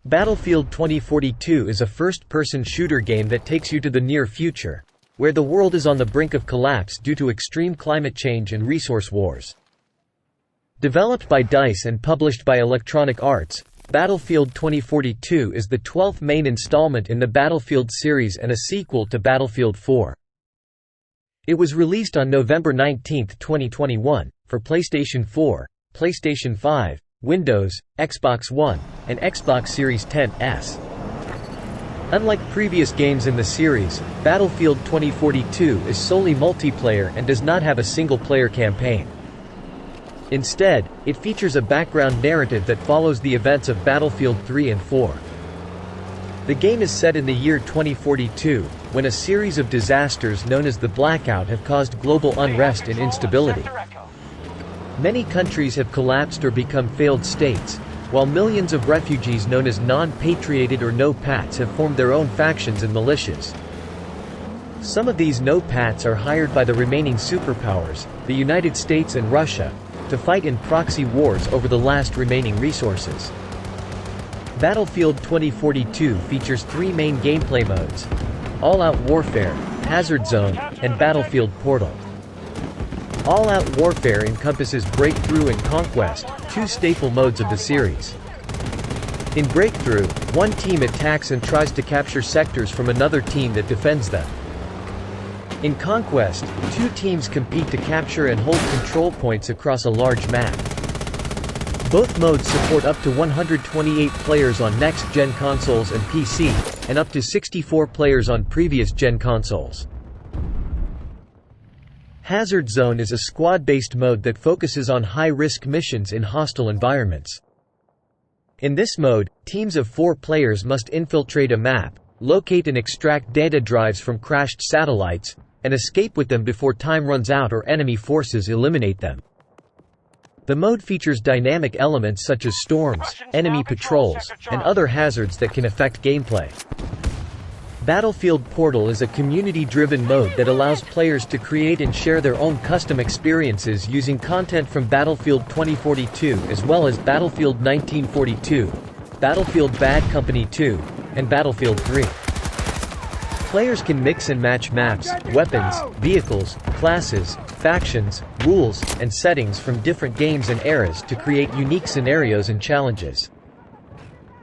Battlefield 2042 is a first-person shooter game that takes you to the near future, where the world is on the brink of collapse due to extreme climate change and resource wars. Developed by DICE and published by Electronic Arts, Battlefield 2042 is the 12th main installment in the Battlefield series and a sequel to Battlefield 4. It was released on November 19, 2021, for PlayStation 4, PlayStation 5, Windows, Xbox One, and Xbox Series X. Unlike previous games in the series, Battlefield 2042 is solely multiplayer and does not have a single-player campaign. Instead, it features a background narrative that follows the events of Battlefield 3 and 4. The game is set in the year 2042, when a series of disasters known as the Blackout have caused global unrest and instability. Many countries have collapsed or become failed states, while millions of refugees known as non-patrioted or no-pats have formed their own factions and militias. Some of these no-pats are hired by the remaining superpowers, the United States and Russia, to fight in proxy wars over the last remaining resources. Battlefield 2042 features three main gameplay modes: All-Out Warfare, Hazard Zone, and Battlefield Portal. All-Out Warfare encompasses Breakthrough and Conquest, two staple modes of the series. In Breakthrough, one team attacks and tries to capture sectors from another team that defends them. In Conquest, two teams compete to capture and hold control points across a large map. Both modes support up to 128 players on next-gen consoles and PC, and up to 64 players on previous-gen consoles. Hazard Zone is a squad-based mode that focuses on high-risk missions in hostile environments. In this mode, teams of 4 players must infiltrate a map, locate and extract data drives from crashed satellites, and escape with them before time runs out or enemy forces eliminate them. The mode features dynamic elements such as storms, enemy patrols, and other hazards that can affect gameplay. Battlefield Portal is a community-driven mode that allows players to create and share their own custom experiences using content from Battlefield 2042 as well as Battlefield 1942, Battlefield Bad Company 2, and Battlefield 3. Players can mix and match maps, weapons, vehicles, classes, factions, rules, and settings from different games and eras to create unique scenarios and challenges.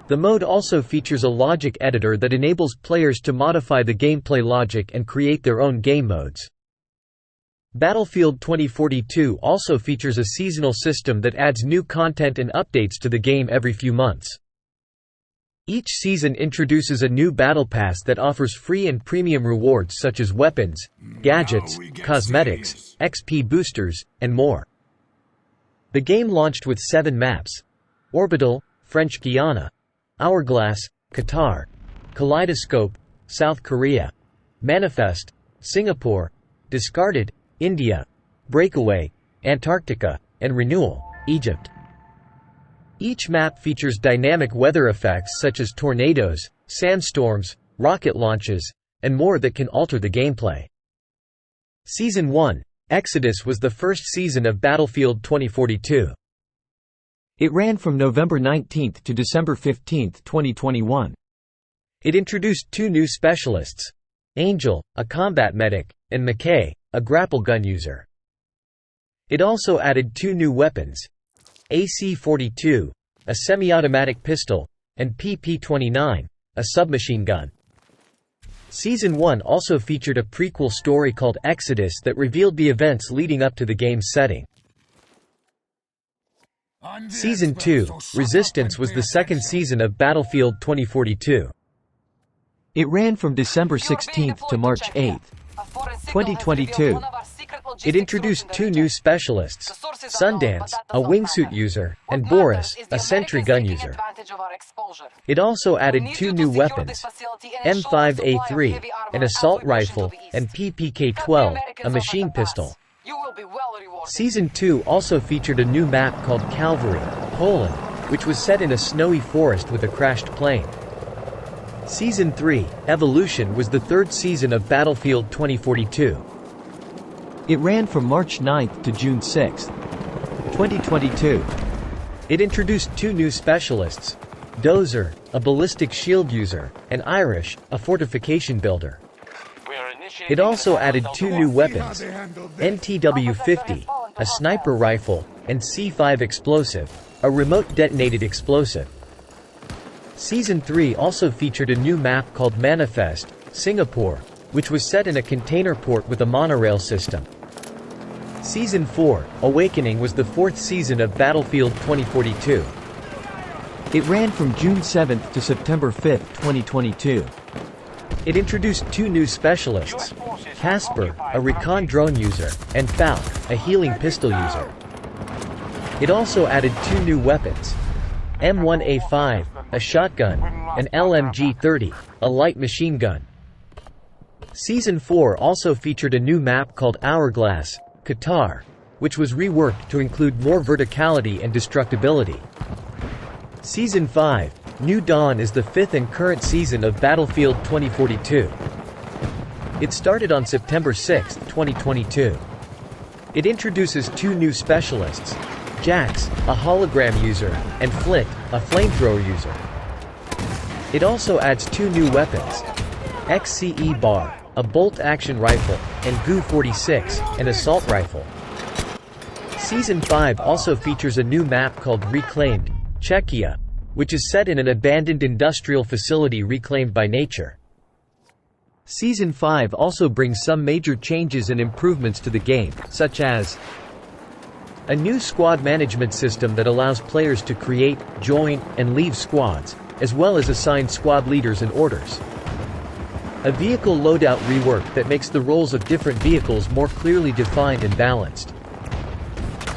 The mode also features a logic editor that enables players to modify the gameplay logic and create their own game modes. Battlefield 2042 also features a seasonal system that adds new content and updates to the game every few months. Each season introduces a new battle pass that offers free and premium rewards such as weapons, gadgets, cosmetics, XP boosters, and more. The game launched with 7 maps: Orbital, French Guiana, Hourglass, Qatar, Kaleidoscope, South Korea, Manifest, Singapore, Discarded, India, Breakaway, Antarctica, and Renewal, Egypt. Each map features dynamic weather effects such as tornadoes, sandstorms, rocket launches, and more that can alter the gameplay. Season 1, Exodus, was the first season of Battlefield 2042. It ran from November 19 to December 15, 2021. It introduced 2 new specialists: Angel, a combat medic, and McKay, a grapple gun user. It also added 2 new weapons: AC-42, a semi-automatic pistol, and PP-29, a submachine gun. Season 1 also featured a prequel story called Exodus that revealed the events leading up to the game's setting. Season 2, Resistance, was the second season of Battlefield 2042. It ran from December 16 to March 8, 2022. It introduced 2 new specialists: Sundance, a wingsuit user, and Boris, a sentry gun user. It also added 2 new weapons: M5A3, an assault rifle, and PPK-12, a machine pistol. Season 2 also featured a new map called Calvary, Poland, which was set in a snowy forest with a crashed plane. Season 3, Evolution, was the 3rd season of Battlefield 2042. It ran from March 9 to June 6, 2022. It introduced 2 new specialists: Dozer, a ballistic shield user, and Irish, a fortification builder. It also added 2 new weapons, NTW-50, a sniper rifle, and C5 explosive, a remote detonated explosive. Season 3 also featured a new map called Manifest, Singapore, which was set in a container port with a monorail system. Season 4, Awakening, was the 4th season of Battlefield 2042. It ran from June 7th to September 5th, 2022. It introduced 2 new specialists, Casper, a recon drone user, and Falk, a healing pistol user. It also added 2 new weapons, M1A5, a shotgun, and LMG-30, a light machine gun. Season 4 also featured a new map called Hourglass, Qatar, which was reworked to include more verticality and destructibility. Season 5, New Dawn, is the 5th and current season of Battlefield 2042. It started on September 6, 2022. It introduces 2 new specialists, Jax, a hologram user, and Flit, a flamethrower user. It also adds 2 new weapons, XCE Bar, a bolt-action rifle, and GU-46, an assault rifle. Season 5 also features a new map called Reclaimed, Czechia, which is set in an abandoned industrial facility reclaimed by nature. Season 5 also brings some major changes and improvements to the game, such as a new squad management system that allows players to create, join, and leave squads, as well as assign squad leaders and orders. A vehicle loadout rework that makes the roles of different vehicles more clearly defined and balanced.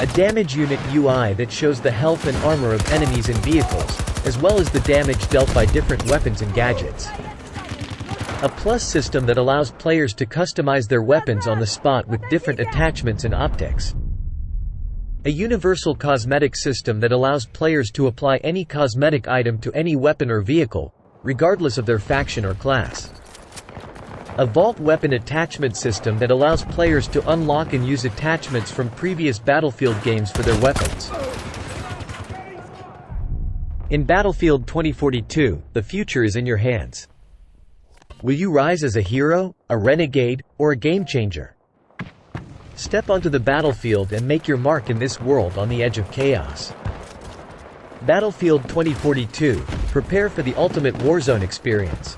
A damage unit UI that shows the health and armor of enemies and vehicles, as well as the damage dealt by different weapons and gadgets. A plus system that allows players to customize their weapons on the spot with different attachments and optics. A universal cosmetic system that allows players to apply any cosmetic item to any weapon or vehicle, regardless of their faction or class. A vault weapon attachment system that allows players to unlock and use attachments from previous Battlefield games for their weapons. In Battlefield 2042, the future is in your hands. Will you rise as a hero, a renegade, or a game-changer? Step onto the battlefield and make your mark in this world on the edge of chaos. Battlefield 2042, prepare for the ultimate Warzone experience.